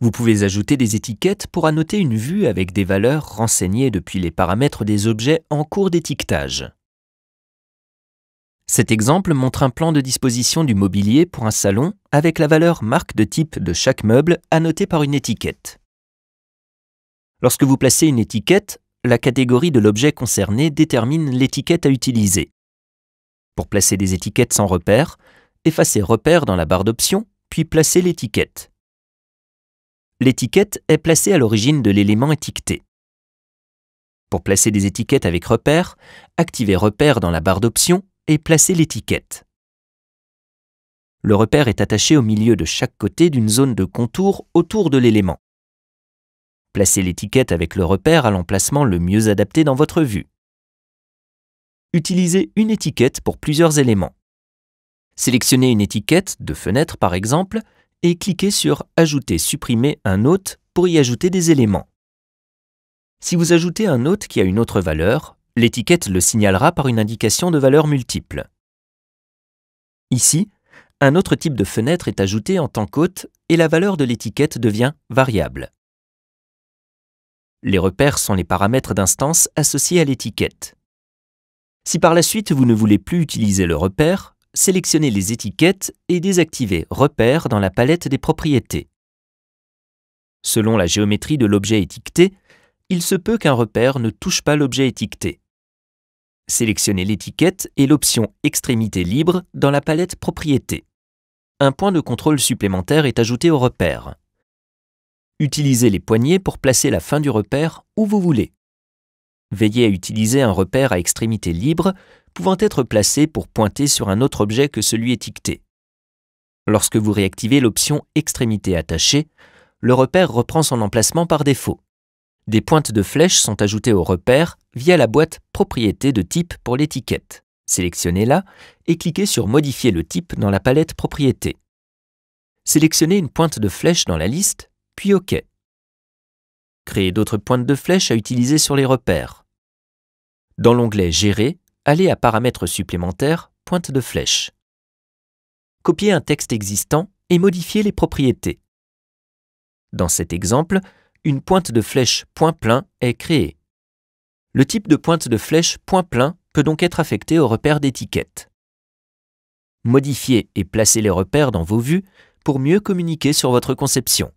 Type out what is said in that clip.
Vous pouvez ajouter des étiquettes pour annoter une vue avec des valeurs renseignées depuis les paramètres des objets en cours d'étiquetage. Cet exemple montre un plan de disposition du mobilier pour un salon avec la valeur marque de type de chaque meuble annotée par une étiquette. Lorsque vous placez une étiquette, la catégorie de l'objet concerné détermine l'étiquette à utiliser. Pour placer des étiquettes sans repère, effacez Repère dans la barre d'options, puis placez l'étiquette. L'étiquette est placée à l'origine de l'élément étiqueté. Pour placer des étiquettes avec repère, activez Repère dans la barre d'options et placez l'étiquette. Le repère est attaché au milieu de chaque côté d'une zone de contour autour de l'élément. Placez l'étiquette avec le repère à l'emplacement le mieux adapté dans votre vue. Utilisez une étiquette pour plusieurs éléments. Sélectionnez une étiquette de fenêtre par exemple et cliquez sur « Ajouter/supprimer un hôte » pour y ajouter des éléments. Si vous ajoutez un hôte qui a une autre valeur, l'étiquette le signalera par une indication de valeur multiple. Ici, un autre type de fenêtre est ajouté en tant qu'hôte et la valeur de l'étiquette devient variable. Les repères sont les paramètres d'instance associés à l'étiquette. Si par la suite vous ne voulez plus utiliser le repère, sélectionnez les étiquettes et désactivez Repère dans la palette des propriétés. Selon la géométrie de l'objet étiqueté, il se peut qu'un repère ne touche pas l'objet étiqueté. Sélectionnez l'étiquette et l'option Extrémité libre dans la palette Propriétés. Un point de contrôle supplémentaire est ajouté au repère. Utilisez les poignées pour placer la fin du repère où vous voulez. Veillez à utiliser un repère à extrémité libre pouvant être placé pour pointer sur un autre objet que celui étiqueté. Lorsque vous réactivez l'option Extrémité attachée, le repère reprend son emplacement par défaut. Des pointes de flèche sont ajoutées au repère via la boîte Propriétés de type pour l'étiquette. Sélectionnez-la et cliquez sur Modifier le type dans la palette Propriétés. Sélectionnez une pointe de flèche dans la liste, puis OK. Créez d'autres pointes de flèche à utiliser sur les repères. Dans l'onglet Gérer, allez à Paramètres supplémentaires, pointe de flèche. Copiez un texte existant et modifiez les propriétés. Dans cet exemple, une pointe de flèche point plein est créée. Le type de pointe de flèche point plein peut donc être affecté au repère d'étiquette. Modifiez et placez les repères dans vos vues pour mieux communiquer sur votre conception.